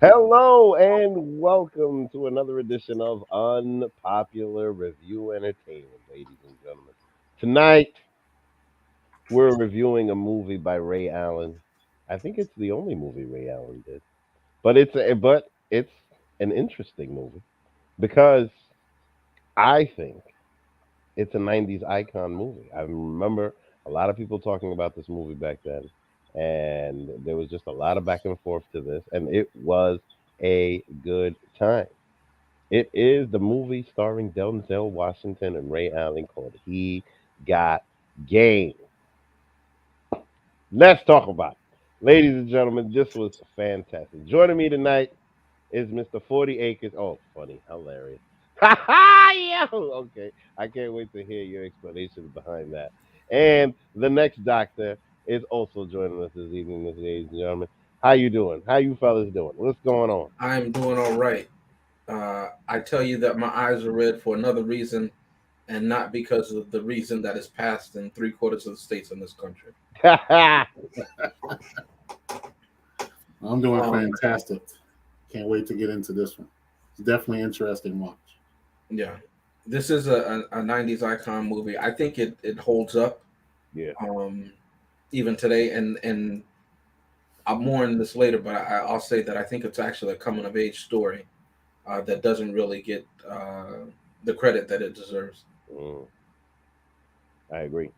Hello and welcome to another edition of Unpopular Review Entertainment, ladies and gentlemen. Tonight we're reviewing a movie by Ray Allen. I think it's the only movie Ray Allen did, but it's an interesting movie because I think it's a '90s icon movie. I remember a lot of people talking about this movie back then, and there was just a lot of back and forth to this, and it was a good time. It is the movie starring Denzel Washington and Ray Allen called He Got Game. Let's talk about it. Ladies and gentlemen, this was fantastic. Joining me tonight is Mr. 40 Acres. Oh, funny, hilarious. Ha ha! Yeah! Okay, I can't wait to hear your explanation behind that. And the next doctor is also joining us this evening, ladies and gentlemen. How you doing? How you fellas doing? What's going on? I'm doing all right. I tell you that my eyes are red for another reason, and not because of the reason that is passed in three-quarters of the states in this country. I'm doing Um, fantastic. Can't wait to get into this one. It's definitely interesting watch. yeah, this is a 90s icon movie. I think it holds up Yeah. um, even today, and I'll more on this later, but I'll say that I think it's actually a coming-of-age story that doesn't really get the credit that it deserves. Mm, I agree.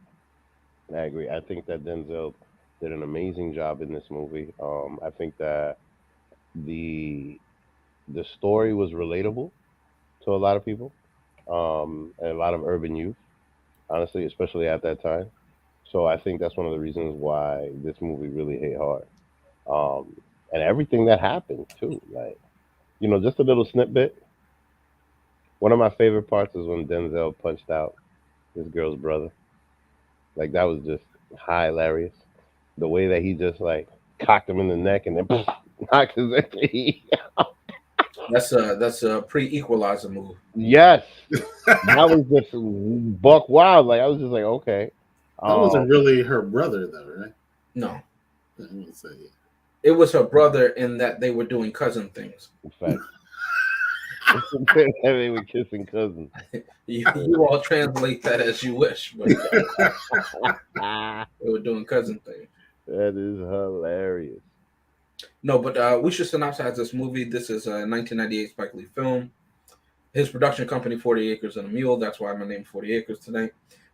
I agree. I think that Denzel did an amazing job in this movie. I think that the the story was relatable to a lot of people, and a lot of urban youth, honestly, especially at that time. So I think that's one of the reasons why this movie really hit hard. Um, and everything that happened too, like just a little snippet. One of my favorite parts is when Denzel punched out his girl's brother. Like that was just hilarious. The way that he just like cocked him in the neck and then knocked his head. That's a pre-equalizer move. Yes, that was just buck wild. Like I was just like, okay, That um, wasn't really her brother, though, right? No, I would say, it was her brother in that they were doing cousin things. in fact, they were kissing cousins. You all translate that as you wish, but That they were doing cousin things. is hilarious. No, but we should synopsize this movie. This is a 1998 Spike Lee film. His production company, 40 Acres and a Mule. That's why I'm named 40 Acres tonight.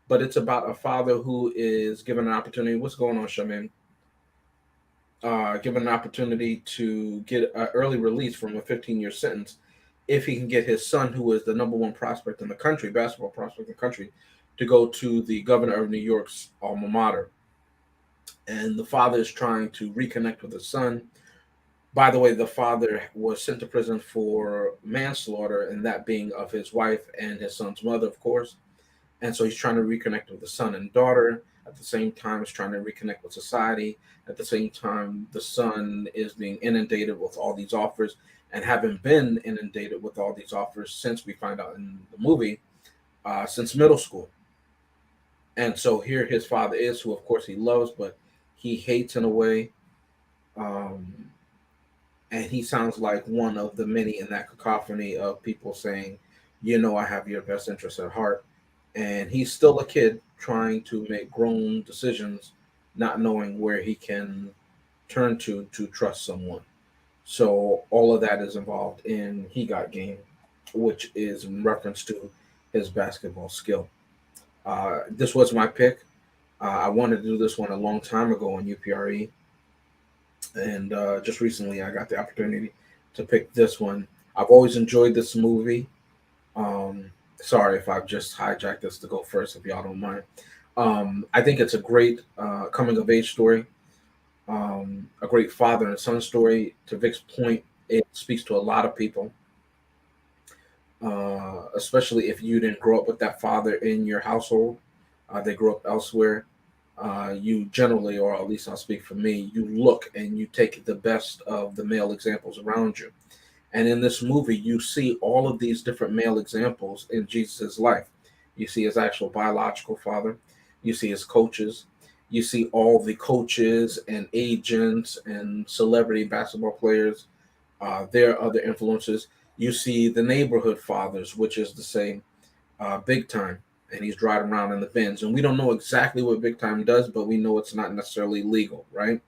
But it's about a father who is given an opportunity. What's going on, Shaman? Given an opportunity to get an early release from a 15-year sentence if he can get his son, who is the number one prospect in the country, basketball prospect in the country, to go to the governor of New York's alma mater. And the father is trying to reconnect with his son. By the way, the father was sent to prison for manslaughter, and that being of his wife and his son's mother, of course. And so he's trying to reconnect with the son and daughter. At the same time, he's trying to reconnect with society. At the same time, the son is being inundated with all these offers, and having been inundated with all these offers since we find out in the movie, since middle school. And so here his father is, who of course he loves, but he hates in a way. Um, and he sounds like one of the many in that cacophony of people saying, I have your best interests at heart. And he's still a kid trying to make grown decisions, not knowing where he can turn to trust someone. So all of that is involved in He Got Game, which is in reference to his basketball skill. This was my pick. I wanted to do this one a long time ago on UPRE, and just recently I got the opportunity to pick this one. I've always enjoyed this movie. Sorry if I've just hijacked this to go first, if y'all don't mind. I think it's a great coming of age story, a great father and son story. To Vic's point, it speaks to a lot of people, especially if you didn't grow up with that father in your household. They grew up elsewhere. You generally, or at least I'll speak for me, you look and you take the best of the male examples around you. And in this movie, you see all of these different male examples in Jesus' life. You see his actual biological father, you see his coaches, you see all the coaches and agents and celebrity basketball players There are other influences. You see the neighborhood fathers, which is the same Big Time, and he's driving around in the Benz. And we don't know exactly what Big Time does, but we know it's not necessarily legal, right?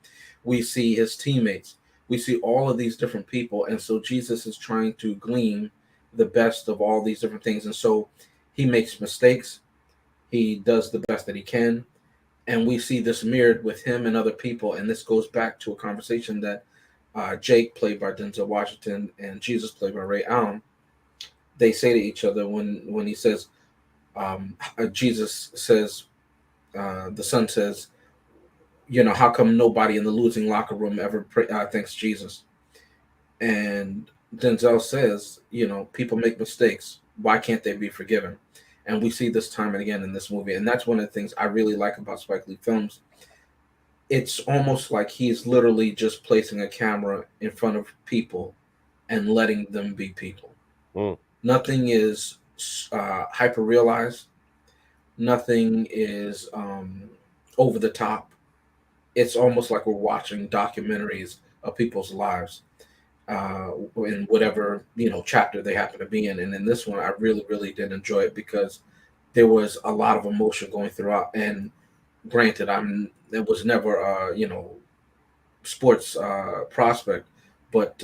We see his teammates. We see all of these different people. And so Jesus is trying to glean the best of all these different things. And so he makes mistakes. He does the best that he can. And we see this mirrored with him and other people. And this goes back to a conversation that Jake, played by Denzel Washington, and Jesus, played by Ray Allen, they say to each other when he says, Jesus says, the son says, how come nobody in the losing locker room ever thanks Jesus? And Denzel says, people make mistakes. Why can't they be forgiven? And we see this time and again in this movie. And that's one of the things I really like about Spike Lee films. It's almost like he's literally just placing a camera in front of people and letting them be people. Mm. Nothing is hyper realized. Nothing is over the top. It's almost like we're watching documentaries of people's lives in whatever chapter they happen to be in. And in this one, I really, really did enjoy it because there was a lot of emotion going throughout. And granted, it was never sports prospect, but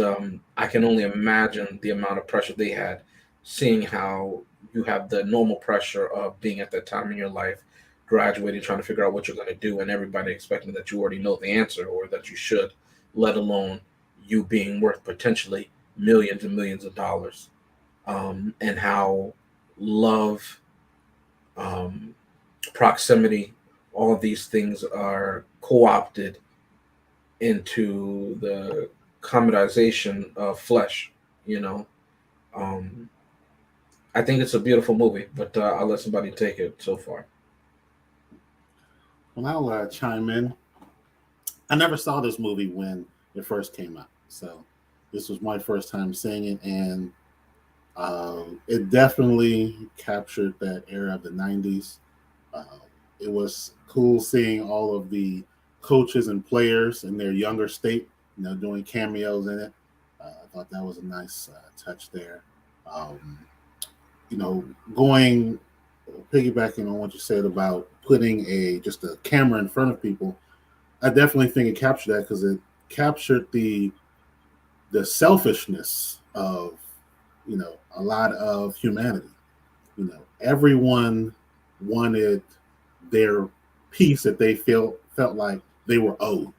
I can only imagine the amount of pressure they had, seeing how you have the normal pressure of being at that time in your life, graduating, trying to figure out what you're going to do, and everybody expecting that you already know the answer or that you should, let alone you being worth potentially millions and millions of dollars, and how love, um, proximity, all of these things are co-opted into the commodization of flesh. You know, um, I think it's a beautiful movie, but I'll let somebody take it so far. Well, I'll chime in. I never saw this movie when it first came out, so this was my first time seeing it, and it definitely captured that era of the '90s. Uh, it was cool seeing all of the coaches and players in their younger state, doing cameos in it. I thought that was a nice touch there. Um, you know, going piggybacking on what you said about putting just a camera in front of people, I definitely think it captured that because it captured the selfishness of a lot of humanity. Everyone wanted their piece that they felt like they were owed.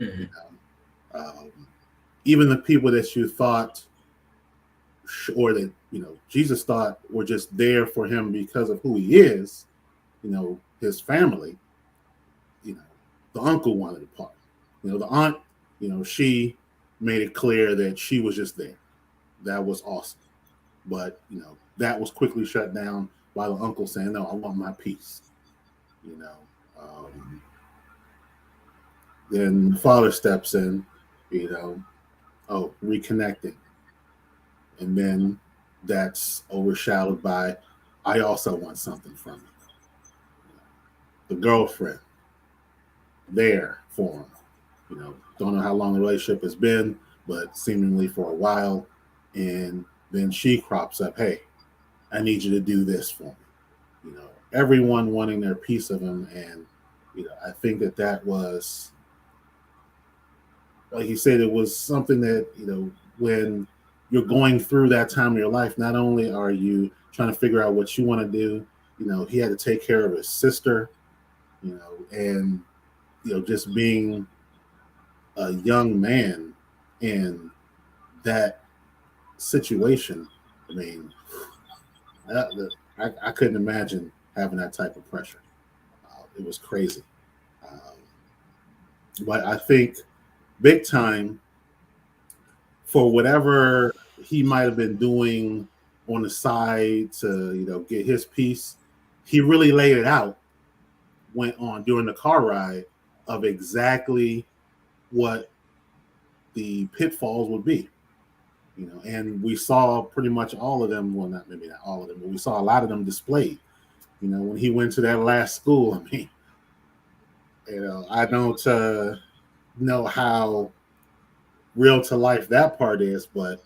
Mm-hmm. You know, even the people that you thought or that Jesus thought were just there for him because of who he is, his family, you know, the uncle wanted a part. The aunt, she made it clear that she was just there. That was awesome. But, that was quickly shut down by the uncle saying, no, I want my piece. You know, then the father steps in, reconnecting. And then that's overshadowed by, I also want something from you. The girlfriend there for him. Don't know how long the relationship has been, but seemingly for a while. And then she crops up, hey, I need you to do this for me. Everyone wanting their piece of him. And, I think that was, like you said, it was something that, when you're going through that time of your life, not only are you trying to figure out what you want to do, he had to take care of his sister, and, just being a young man in that situation. I mean, I couldn't imagine having that type of pressure. It was crazy. But I think Big Time, for whatever he might have been doing on the side to, get his piece, he really laid it out, went on during the car ride of exactly what the pitfalls would be. And we saw pretty much all of them. Well, not maybe not all of them, but we saw a lot of them displayed. When he went to that last school, I mean, I don't know how real to life that part is, but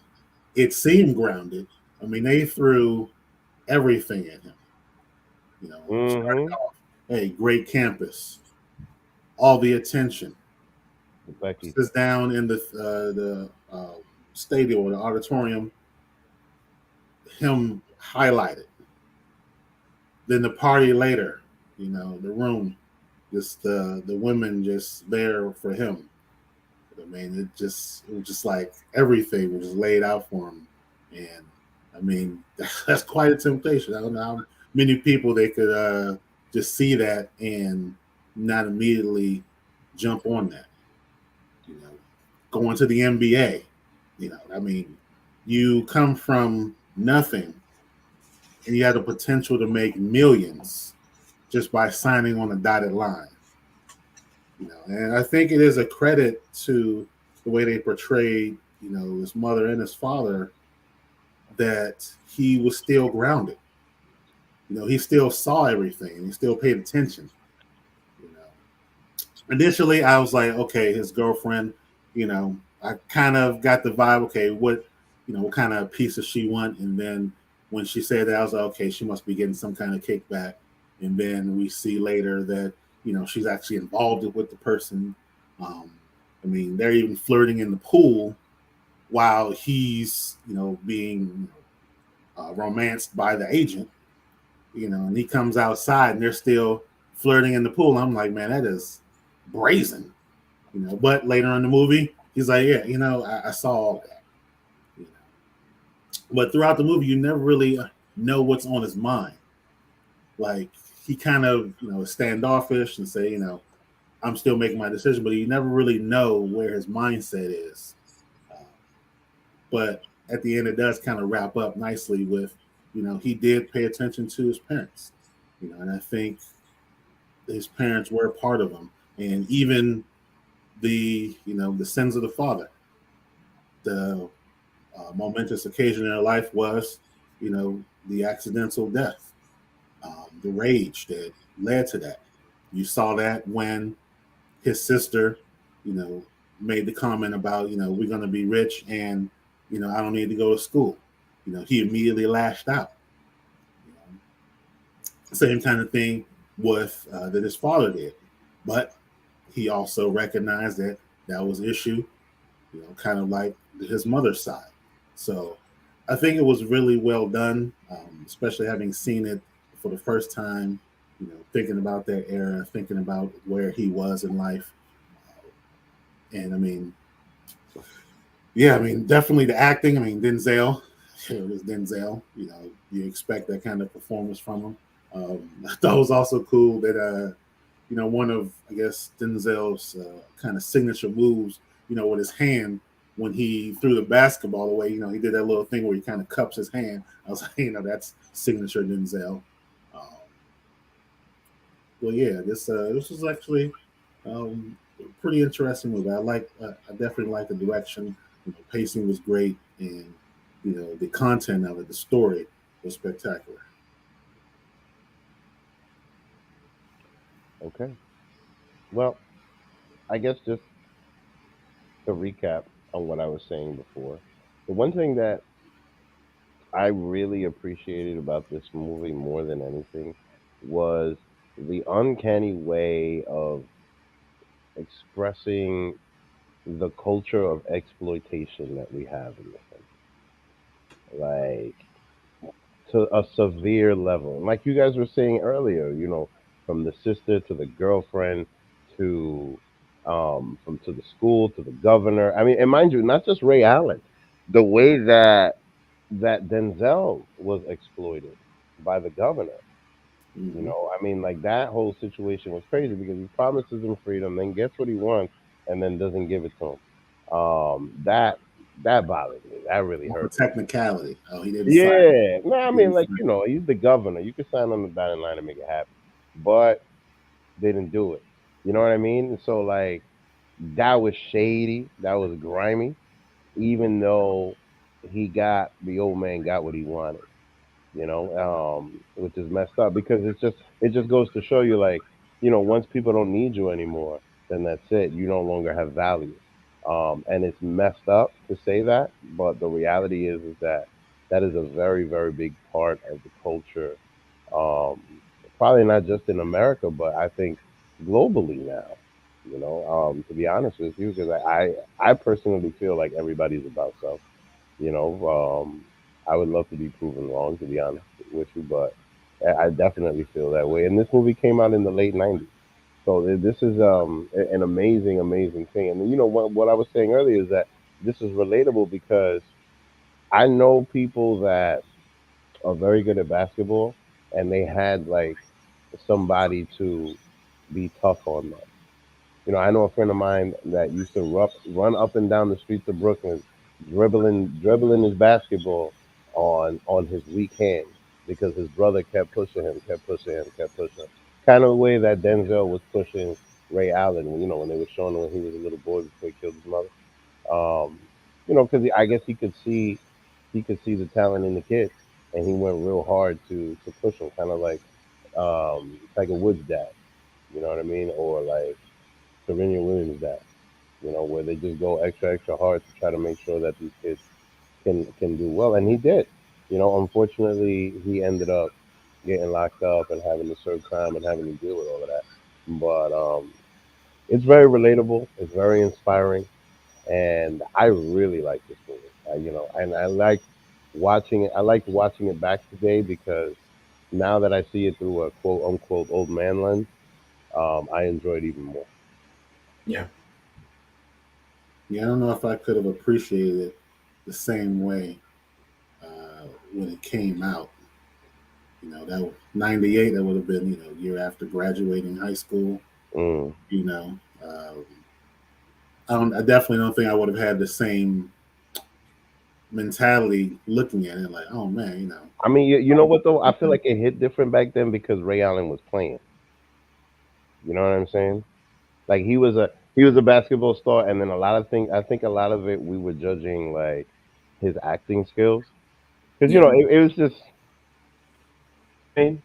it seemed grounded. I mean, they threw everything at him. You know, starting Mm-hmm. off, hey, great campus, all the attention. Becky. Sits down in the stadium or the auditorium, him highlighted. Then the party later, the room, just the women just there for him. I mean, it was just like everything was laid out for him, and I mean that's quite a temptation. I don't know how many people they could just see that and not immediately jump on that. You know, going to the NBA. I mean, you come from nothing and you have the potential to make millions just by signing on a dotted line. And I think it is a credit to the way they portrayed, his mother and his father, that he was still grounded. He still saw everything and he still paid attention. You know, Initially I was like, okay, his girlfriend, I kind of got the vibe, okay, what kind of piece does she want? And then when she said that, I was like, okay, she must be getting some kind of kickback. And then we see later that, she's actually involved with the person. Um, I mean, they're even flirting in the pool while he's, being romanced by the agent, and he comes outside and they're still flirting in the pool. I'm like, man, that is brazen. But later in the movie, he's like, yeah, I saw all that. You know. But throughout the movie, you never really know what's on his mind. Like he kind of, is standoffish and say, I'm still making my decision, but you never really know where his mindset is. Uh, but at the end, it does kind of wrap up nicely with, he did pay attention to his parents. And I think his parents were part of him, and even the sins of the father, the momentous occasion in their life was, the accidental death, the rage that led to that. You saw that when his sister, you know, made the comment about, we're going to be rich and, I don't need to go to school. He immediately lashed out. You know, Same kind of thing with that his father did. But he also recognized that that was an issue, kind of like his mother's side. So I think it was really well done, especially having seen it for the first time, thinking about that era, thinking about where he was in life. And I mean, yeah, I mean, definitely the acting. I mean, Denzel, it was Denzel. You expect that kind of performance from him. I thought it was also cool that one of I guess Denzel's kind of signature moves, with his hand when he threw the basketball away. He did that little thing where he kind of cups his hand. I was like, that's signature Denzel. Um, well, yeah, this was actually a pretty interesting movie. I definitely like the direction. Pacing was great, and the content of it, the story was spectacular. Okay. Well, I guess just to recap on what I was saying before, the one thing that I really appreciated about this movie more than anything was the uncanny way of expressing the culture of exploitation that we have in this country. Like to a severe level. And like you guys were saying earlier, from the sister to the girlfriend to from to the school to the governor. I mean, and mind you, not just Ray Allen, the way that Denzel was exploited by the governor. Hmm. I mean, like that whole situation was crazy because he promises him freedom, then gets what he wants, and then doesn't give it to him. That bothered me. That really On the hurt me. technicality, oh, he didn't sign. Yeah, no, I He mean, didn't like sign. he's the governor. You could sign on the dotted line and make it happen, but they didn't do it. You know what I mean? So like that was shady. That was grimy. Even though the old man got what he wanted. Which is messed up because it just goes to show you like, once people don't need you anymore, then that's it. You no longer have value. And it's messed up to say that, but the reality is that that is a very, very big part of the culture. Probably not just in America, but I think globally now. To be honest with you, because I personally feel like everybody's about self. You know, I would love to be proven wrong, to be honest with you, but I definitely feel that way. And this movie came out in the late '90s, so this is an amazing, amazing thing. And what I was saying earlier is that this is relatable because I know people that are very good at basketball, and they had like somebody to be tough on them. I know a friend of mine that used to run up and down the streets of Brooklyn, dribbling his basketball on his weak hands because his brother kept pushing him, kept pushing him, kept pushing him. Kind of the way that Denzel was pushing Ray Allen, when they were showing him when he was a little boy before he killed his mother. Um, because I guess he could see the talent in the kid, and he went real hard to push him, kind of like Tiger Woods' dad. You know what I mean? Or like Serena Williams' dad. Where they just go extra, extra hard to try to make sure that these kids can do well, and he did. Unfortunately, he ended up getting locked up and having to serve time and having to deal with all of that. But it's very relatable. It's very inspiring, and I really like this movie. And I like watching it. I liked watching it back today because now that I see it through a quote unquote old man lens, I enjoy it even more. Yeah. Yeah, I don't know if I could have appreciated it the same way when it came out. That 98, that would have been, year after graduating high school. Mm. You know, I definitely don't think I would have had the same mentality looking at it like, oh man, I mean, you know what though? I feel like it hit different back then because Ray Allen was playing. You know what I'm saying? Like he was a basketball star, and then a lot of things. I think a lot of it we were judging like his acting skills because Yeah. it was just. I mean,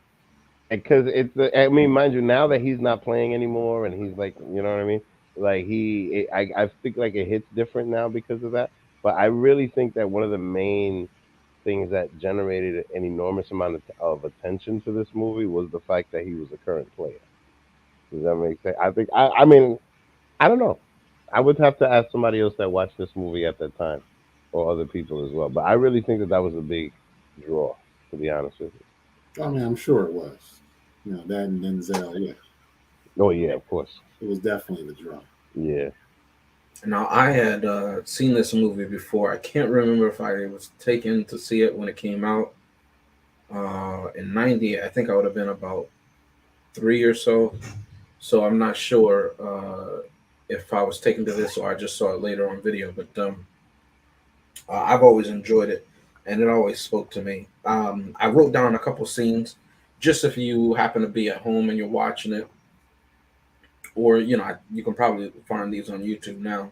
because I mean, mind you, now that he's not playing anymore, and he's like, you know what I mean? Like I think like it hits different now because of that. But I really think that one of the main things that generated an enormous amount of attention to this movie was the fact that he was a current player. Does that make sense? I mean, I don't know. I would have to ask somebody else that watched this movie at that time, or other people as well. But I really think that that was a big draw, to be honest with you. I mean, I'm sure it was. That and Denzel, yeah, Oh yeah, of course. it was definitely the draw. Yeah. Now I had seen this movie before. I can't remember if I was taken to see it when it came out in '90. I think I would have been about three or so. So I'm not sure if I was taken to this or I just saw it later on video. But I've always enjoyed it, and it always spoke to me. I wrote down a couple scenes, just if you happen to be at home and you're watching it, or you can probably find these on YouTube now.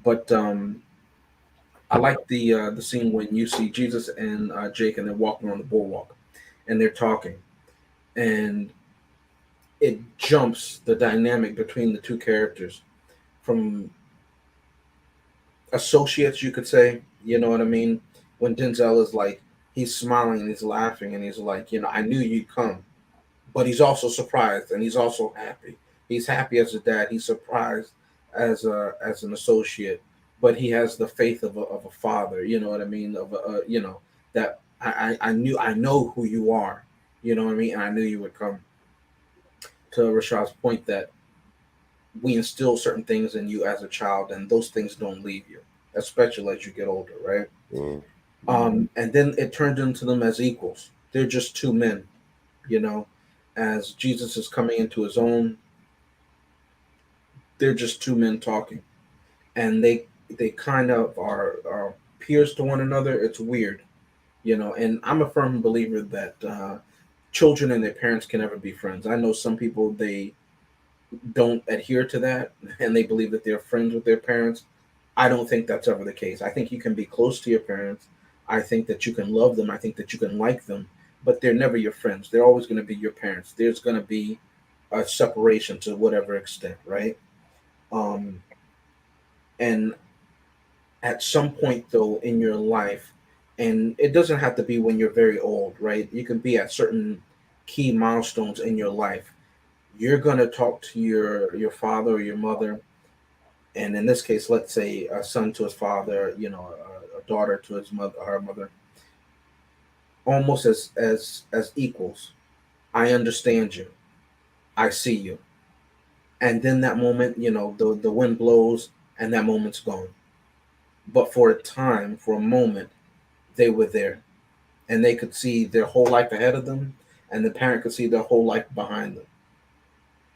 But I like the scene when you see Jesus and Jake, and they're walking on the boardwalk, and they're talking, and it jumps the dynamic between the two characters from associates, you could say. You know what I mean? When Denzel is like, he's smiling and he's laughing and he's like, I knew you'd come, but he's also surprised and he's also happy. He's happy as a dad. He's surprised as an associate, but he has the faith of a father. You know what I mean? Of that I know who you are. You know what I mean? And I knew you would come. To Rashad's point that we instill certain things in you as a child, and those things don't leave you, especially as you get older, right? Mm. And then it turned into them as equals. They're just two men, you know. As Jesus is coming into his own, they're just two men talking, and they kind of are peers to one another. It's weird, And I'm a firm believer that children and their parents can never be friends. I know some people they don't adhere to that, and they believe that they're friends with their parents. I don't think that's ever the case. I think you can be close to your parents. I think that you can love them. I think that you can like them, but they're never your friends. They're always going to be your parents. There's going to be a separation to whatever extent, right? Um, and At some point though in your life, and it doesn't have to be when you're very old, right? You can be at certain key milestones in your life. You're gonna talk to your father or your mother, and in this case, let's say a son to his father, a daughter to his mother, her mother, almost as equals. I understand you. I see you. And then that moment, the wind blows and that moment's gone. But for a time, for a moment, they were there and they could see their whole life ahead of them, and the parent could see their whole life behind them.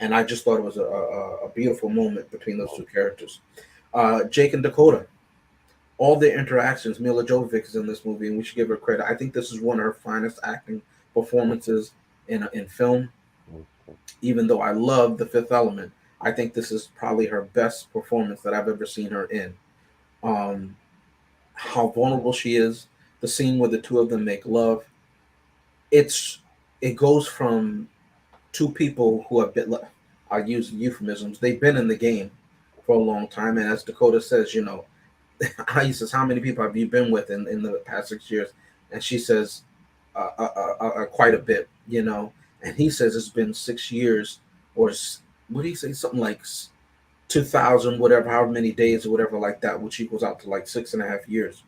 And I just thought it was a beautiful moment between those two characters. Jake and Dakota, all their interactions. Mila Jovovich is in this movie, and we should give her credit. I think this is one of her finest acting performances in film. Even though I love The Fifth Element, I think this is probably her best performance that I've ever seen her in. Um, how vulnerable she is, the scene where the two of them make love. It's it goes from two people who have been, I use euphemisms, they've been in the game for a long time. And as Dakota says, he says, how many people have you been with in the past 6 years? And she says, quite a bit, And he says it's been 6 years, or what do you say? Something like 2,000, whatever, however many days or whatever like that, which equals out to like 6.5 years.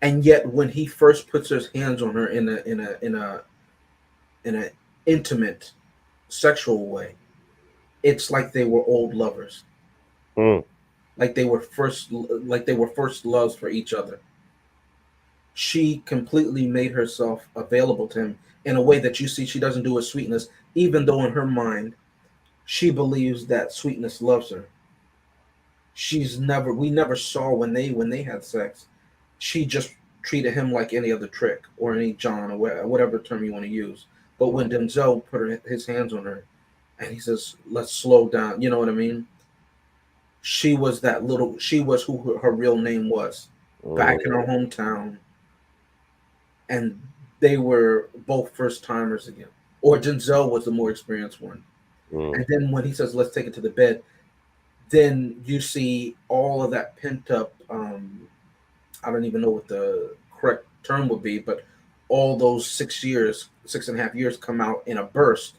And yet, when he first puts his hands on her in a intimate, sexual way, it's like they were old lovers, Mm. like they were first loves for each other. She completely made herself available to him in a way that you see she doesn't do with Sweetness, even though in her mind she believes that Sweetness loves her. We never saw when they had sex. She just treated him like any other trick or any John or whatever term you want to use. But when Denzel put his hands on her and he says, "Let's slow down," you know what I mean? She was who her real name was back in her Mm. hometown, and they were both first timers again. Or Denzel was the more experienced one. Mm. And then when he says, "Let's take it to the bed," then you see all of that pent up. I don't even know what the correct term would be, but all those 6 years, 6.5 years, come out in a burst.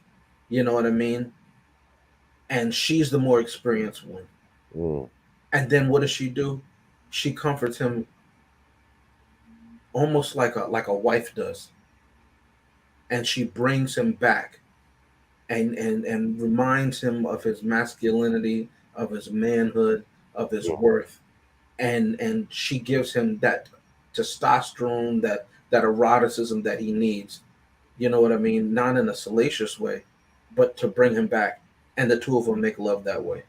You know what I mean? And she's the more experienced one. Mm. And then what does she do? She comforts him almost like a wife does, and she brings him back and reminds him of his masculinity, of his manhood, of his Mm. worth, and she gives him that testosterone, that eroticism that he needs. You know what I mean? Not in a salacious way, but to bring him back. And the two of them make love that way.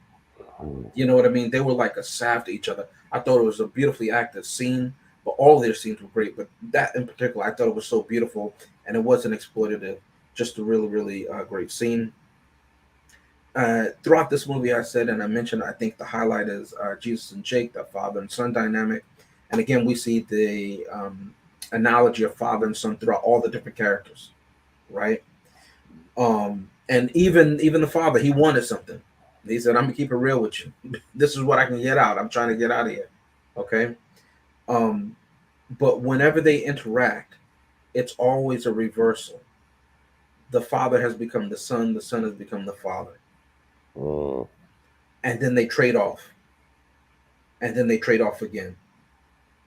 Mm. You know what I mean? They were like a salve to each other. I thought it was a beautifully acted scene, but all their scenes were great. But that in particular, I thought it was so beautiful, and it wasn't exploitative. Just a really, really great scene. Throughout this movie, I said and I mentioned, I think the highlight is Jesus and Jake, the father and son dynamic. And again, we see the analogy of father and son throughout all the different characters, right? And even the father, he wanted something. He said, "I'm gonna keep it real with you. This is what I can get out. I'm trying to get out of here." Okay. Um, but whenever they interact, it's always a reversal. The father has become the son has become the father, Mm. and then they trade off, and then they trade off again,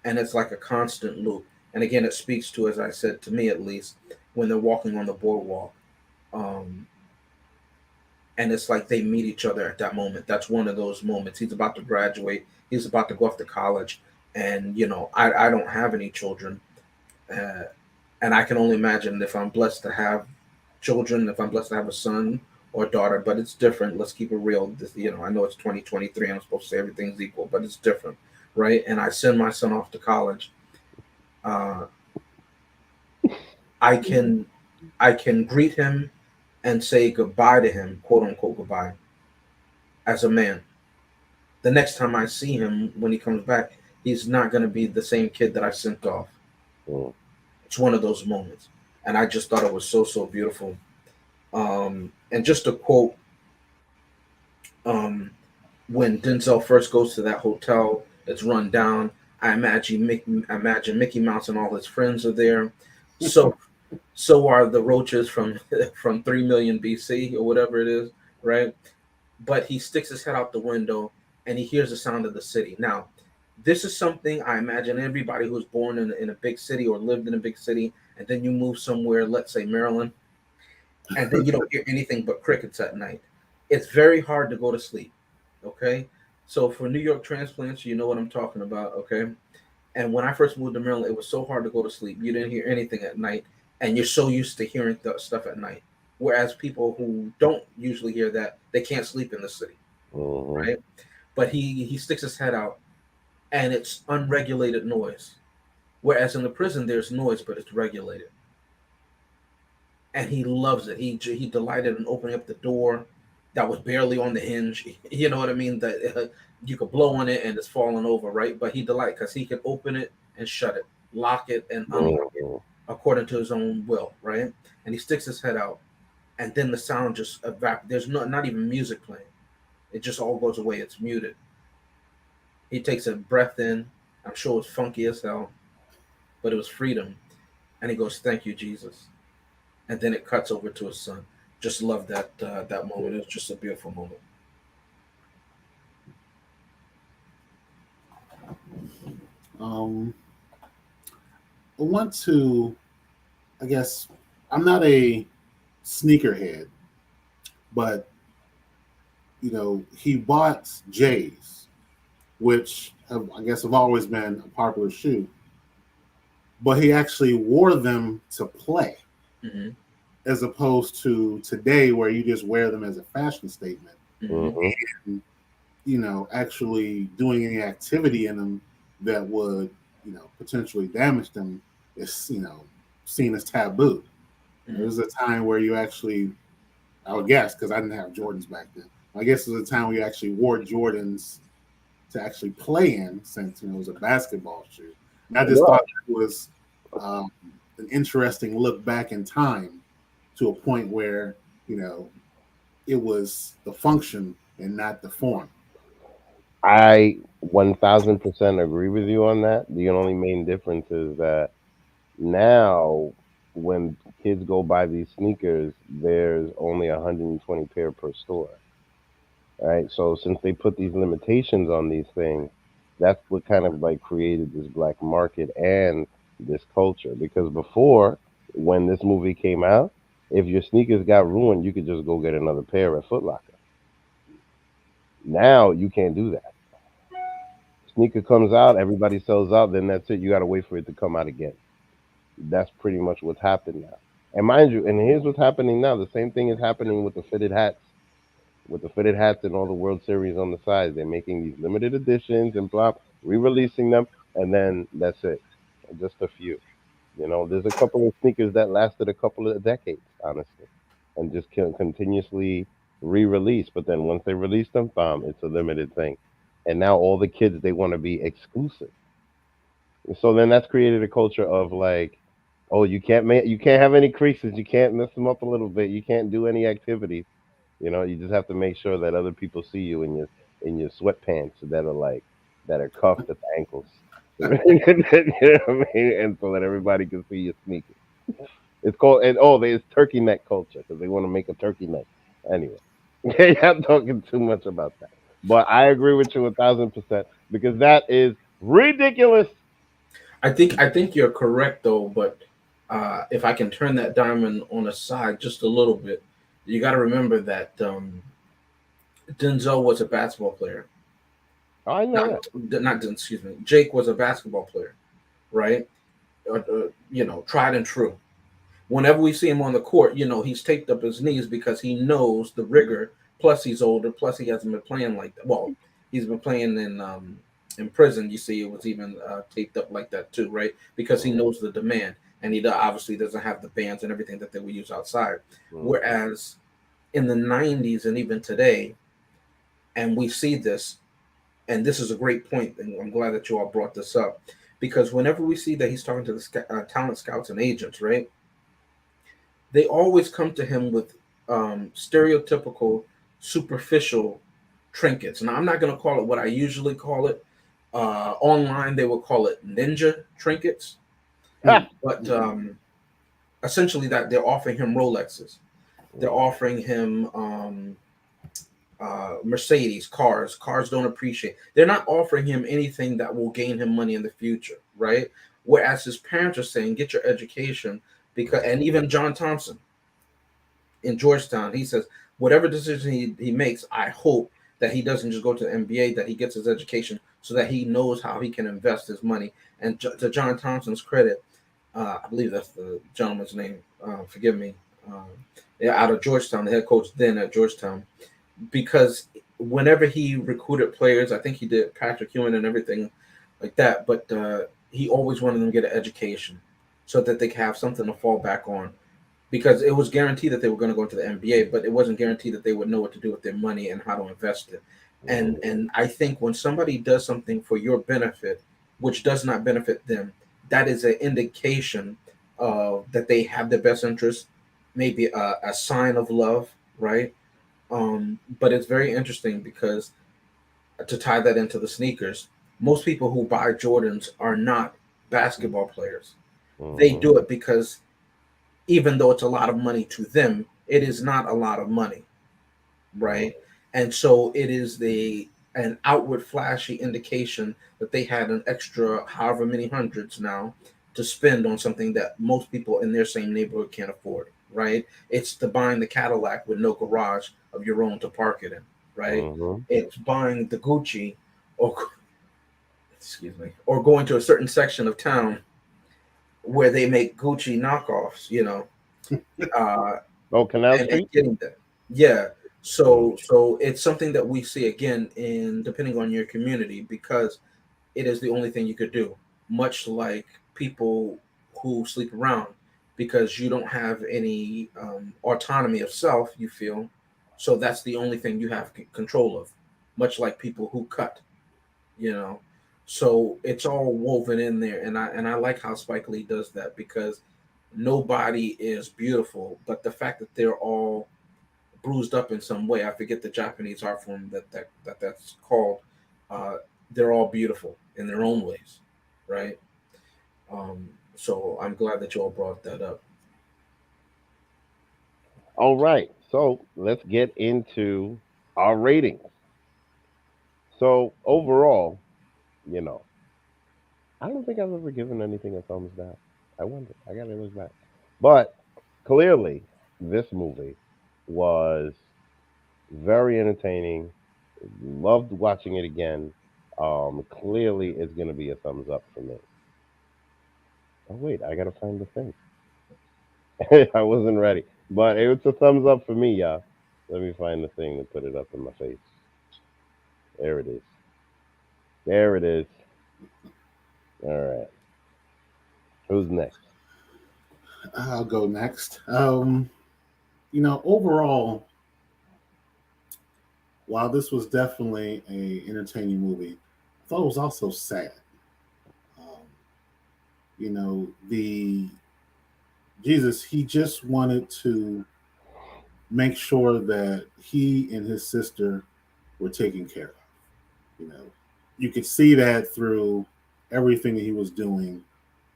and it's like a constant loop. And again, it speaks to, as I said, to me at least, when they're walking on the boardwalk. Um, and it's like they meet each other at that moment. That's one of those moments. He's about to graduate. He's about to go off to college, and I don't have any children, uh, and I can only imagine if I'm blessed to have children, if I'm blessed to have a son or a daughter. But it's different. Let's keep it real. I know it's 2023, and I'm supposed to say everything's equal, but it's different, right? And I send my son off to college. Uh, I can I can greet him and say goodbye to him, quote unquote goodbye, as a man. The next time I see him when he comes back, he's not going to be the same kid that I sent off. Mm. It's one of those moments, and I just thought it was so so beautiful. And just to quote, um, When Denzel first goes to that hotel, it's run down. I imagine Mickey Mouse and all his friends are there. So so are the roaches from from 3 million BC or whatever it is, right? But he sticks his head out the window and he hears the sound of the city. Now, this is something I imagine everybody who's born in a big city or lived in a big city, and then you move somewhere, let's say Maryland, and then you don't hear anything but crickets at night. It's very hard to go to sleep. Okay. So for New York transplants, you know what I'm talking about. Okay. And when I first moved to Maryland, it was so hard to go to sleep. You didn't hear anything at night, and you're so used to hearing stuff at night. Whereas people who don't usually hear that, they can't sleep in the city, Hmm. right? But he sticks his head out, and it's unregulated noise. Whereas in the prison, there's noise, but it's regulated, and he loves it. He delighted in opening up the door that was barely on the hinge. You know what I mean? That you could blow on it and it's falling over, right? But he delighted because he could open it and shut it, lock it and unlock it Hmm. according to his own will, right? And he sticks his head out, and then the sound just evaporates. There's not even music playing. It just all goes away. It's muted. He takes a breath in. I'm sure it's funky as hell, but it was freedom. And he goes, "Thank you, Jesus." And then it cuts over to his son. Just love that moment. It was just a beautiful moment. Um, I want to, I guess, I'm not a sneakerhead, but he bought J's, which I guess have always been a popular shoe, but he actually wore them to play, Mm-hmm. as opposed to today where you just wear them as a fashion statement. Mm-hmm. Hmm. And, actually doing any activity in them that would, potentially damage them is, seen as taboo. There Mm-hmm. was a time where you actually, I would guess, because I didn't have Jordans back then. I guess it was a time where you actually wore Jordans to actually play in, since it was a basketball shoe. And I just No, thought it was um, an interesting look back in time to a point where you know it was the function and not the form. I 1000% agree with you on that. The only main difference is that now when kids go buy these sneakers, there's only 120 pair per store. Right? So since they put these limitations on these things, that's what kind of like created this black market and this culture. Because before, when this movie came out, if your sneakers got ruined, you could just go get another pair at Foot Locker. Now you can't do that. Sneaker comes out, everybody sells out, then that's it. You got to wait for it to come out again. That's pretty much what's happened now. And mind you, and here's what's happening now. The same thing is happening with the fitted hats. With the fitted hats and all the World Series on the side. They're making these limited editions and blah, re-releasing them, and then that's it. Just a few. There's a couple of sneakers that lasted a couple of decades, honestly, and just can continuously re-release. But then once they release them, bam, it's a limited thing. And now all the kids they want to be exclusive. So then that's created a culture of like, oh, you can't have any creases, you can't mess them up a little bit, you can't do any activities. You just have to make sure that other people see you in your sweatpants that are cuffed at the ankles. You know what I mean? And so that everybody can see your sneakers. It's called and oh, there's turkey neck culture because they want to make a turkey neck. Anyway, I'm talking too much about that. But I agree with you 1000% because that is ridiculous. I think you're correct though, but if I can turn that diamond on a side just a little bit, you got to remember that Denzel was a basketball player. I know Not that. not excuse me. Jake was a basketball player, right? Tried and true. Whenever we see him on the court, he's taped up his knees because he knows the rigor. Plus, he's older. Plus, he hasn't been playing like that. Well, he's been playing in prison. You see, it was even taped up like that too, right? Because he Mhm, knows the demand, and he obviously doesn't have the bands and everything that they would use outside. mhm. Whereas in the '90s and even today, and we see this, and this is a great point, and I'm glad that you all brought this up, because whenever we see that he's talking to the talent scouts and agents, right? They always come to him with stereotypical, superficial. trinkets. And I'm not going to call it what I usually call it. Online, they will call it ninja trinkets, Hmm. but Hmm. essentially that they're offering him Rolexes. They're offering him Mercedes cars. Cars don't appreciate. They're not offering him anything that will gain him money in the future, right? Whereas his parents are saying, get your education because, and even John Thompson in Georgetown, he says, whatever decision he makes, I hope that he doesn't just go to the NBA, that he gets his education so that he knows how he can invest his money. And to John Thompson's credit, I believe that's the gentleman's name. Forgive me. Um, yeah, out of Georgetown, the head coach then at Georgetown, because whenever he recruited players, I think he did Patrick Ewing and everything like that, but he always wanted them to get an education so that they could have something to fall back on. Because it was guaranteed that they were going to go into the NBA, but it wasn't guaranteed that they would know what to do with their money and how to invest it. And I think when somebody does something for your benefit, which does not benefit them, that is an indication that they have the best interest, maybe a sign of love, right? But it's very interesting because to tie that into the sneakers, most people who buy Jordans are not basketball players. They Mm-hmm. do it because even though it's a lot of money to them, it is not a lot of money, right? And so it is the an outward flashy indication that they had an extra however many hundreds now to spend on something that most people in their same neighborhood can't afford, right? It's the buying the Cadillac with no garage of your own to park it in, right? Mm-hmm. It's buying the Gucci or excuse me, or going to a certain section of town where they make Gucci knockoffs, uh, Oh, Canal and Street. getting that. Yeah. Mm. So it's something that we see again in depending on your community because it is the only thing you could do. Much like people who sleep around because you don't have any autonomy of self, you feel. So that's the only thing you have control of. Much like people who cut, you know. So it's all woven in there, and I like how Spike Lee does that because nobody is beautiful, but the fact that they're all bruised up in some way. I forget the Japanese art form that's called. Uh, they're all beautiful in their own ways, right? So I'm glad that you all brought that up. All right. So let's get into our ratings. So overall, you know, I don't think I've ever given anything a thumbs down. I wonder. I gotta look back. But clearly, this movie was very entertaining. Loved watching it again. Clearly, it's gonna be a thumbs up for me. Oh wait, I gotta find the thing. I wasn't ready, but it's a thumbs up for me, y'all. Let me find the thing to put it up in my face. There it is. There it is. All right. Who's next? I'll go next. Overall, while this was definitely a entertaining movie, I thought it was also sad. Um, the Jesus, he just wanted to make sure that he and his sister were taken care of. You know, you could see that through everything that he was doing.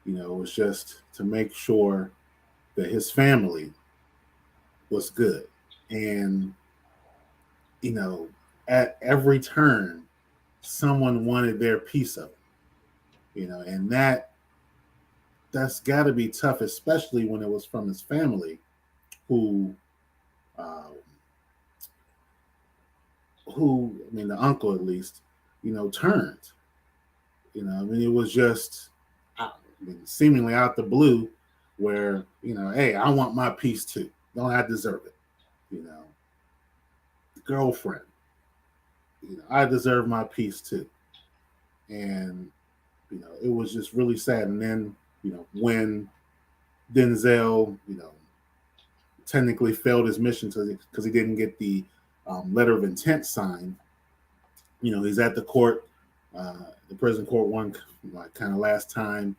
It was just to make sure that his family was good. And, you know, at every turn, someone wanted their piece of it, and that's got to be tough, especially when it was from his family who, uh, I mean, the uncle at least, turned. I mean, it was just seemingly out the blue, where hey, I want my piece too. Don't I deserve it? You know, girlfriend, I deserve my piece too. And it was just really sad. And then when Denzel, technically failed his mission because he didn't get the letter of intent signed. He's at the court, the prison court one like kind of last time.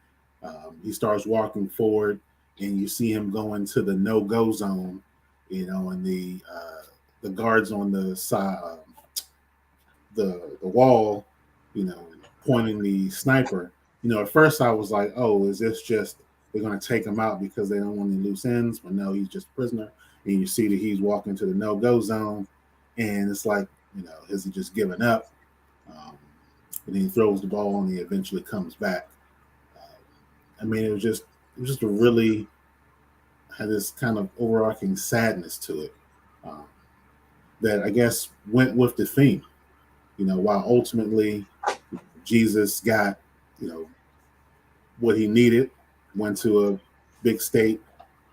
He starts walking forward, and you see him go into the no go zone. And the guards on the side, the wall, you know, pointing the sniper. You know, at first I was like, oh, is this just they're going to take him out because they don't want any loose ends? But no, he's just a prisoner. And you see that he's walking to the no go zone, and it's like, you know, has he just given up? Um, and then he throws the ball, and he eventually comes back. I mean, it was just a really had this kind of overarching sadness to it um, that I guess went with the theme. You know, while ultimately Jesus got, you know, what he needed, went to a big state,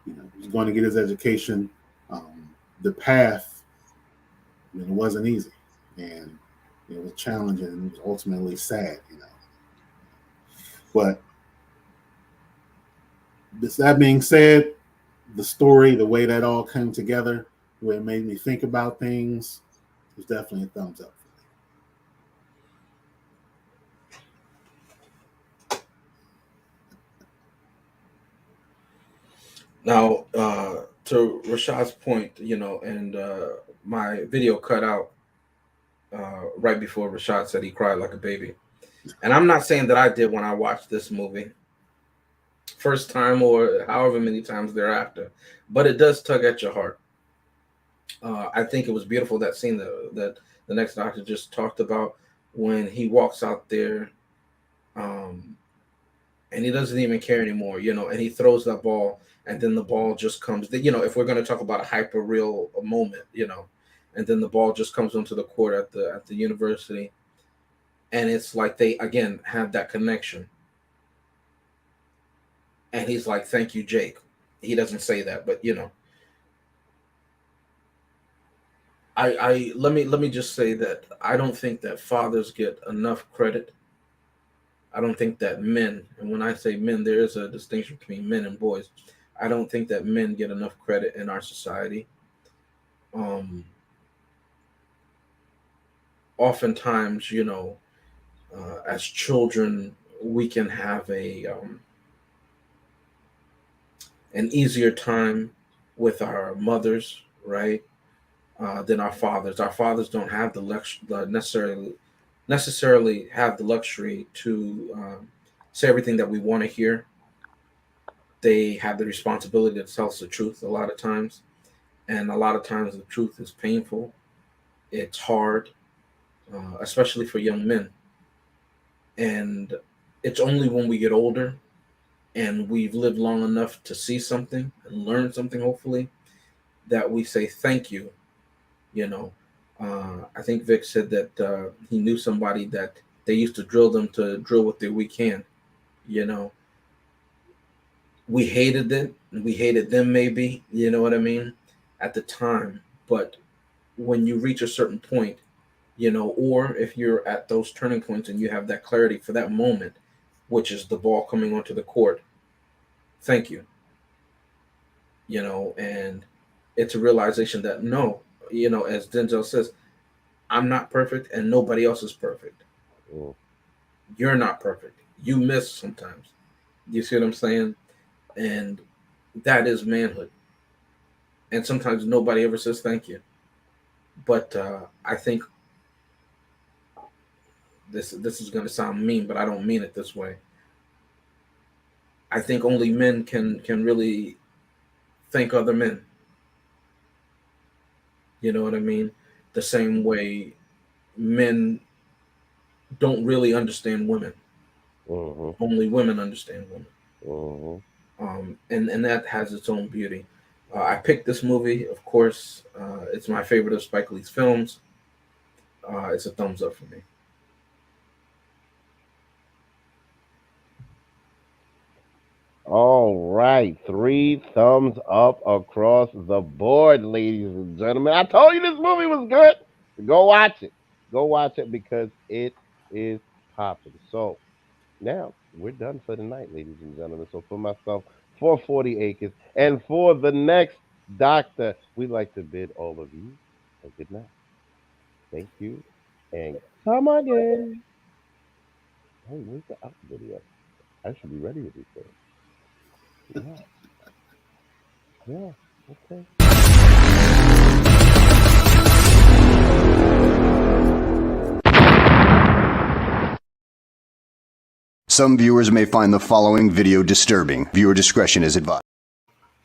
you know, was going to get his education. The path, you know, wasn't easy, and it was challenging, and it was ultimately sad, you know. But that being said, the story, the way that all came together, the way it made me think about things, was definitely a thumbs up for Now, to Rashad's point, you know, and my video cut out right before Rashad said he cried like a baby. And I'm not saying that I did when I watched this movie, first time or however many times thereafter, but it does tug at your heart. I think it was beautiful that scene that the next doctor just talked about when he walks out there, um, and he doesn't even care anymore, you know, and he throws that ball, and then the ball just comes. You know, if we're going to talk about a hyper real moment, you know, and then the ball just comes onto the court at the university, and it's like they again have that connection, and he's like, "Thank you, Jake." He doesn't say that, but you know, I let me just say that I don't think that fathers get enough credit. I don't think that men, and when I say men, there is a distinction between men and boys. I don't think that men get enough credit in our society. Um, Oftentimes, you know, as children, we can have a an easier time with our mothers, right, than our fathers. Our fathers don't have necessarily have the luxury to say everything that we want to hear. They have the responsibility to tell us the truth a lot of times, and a lot of times the truth is painful. It's hard, especially for young men. And it's only when we get older and we've lived long enough to see something and learn something, hopefully, that we say thank you. You know, I think Vic said that he knew somebody that they used to drill them to drill with their weak hand. You know, we hated it, we hated them, maybe, you know what I mean, at the time. But when you reach a certain point, you know, or if you're at those turning points and you have that clarity for that moment, which is the ball coming onto the court, thank you, you know, and it's a realization that no, you know, as Denzel says, I'm not perfect and nobody else is perfect. Mm. You're not perfect. You miss sometimes. You see what I'm saying? And that is manhood. And sometimes nobody ever says thank you. But I think this is going to sound mean, but I don't mean it this way. I think only men can really thank other men. You know what I mean? The same way men don't really understand women. Mhm. Only women understand women. Mhm. And that has its own beauty. I picked this movie, of course. It's my favorite of Spike Lee's films. It's a thumbs up for me. All right, three thumbs up across the board, ladies and gentlemen. I told you this movie was good. Go watch it. Go watch it because it is popping. So now we're done for the night, ladies and gentlemen. So for myself, for 40 Acres, and for the next doctor, we'd like to bid all of you a good night. Thank you, and come again. Hey, where's the out video? I should be ready with these things. Yeah, yeah, okay. Some viewers may find the following video disturbing. Viewer discretion is advised.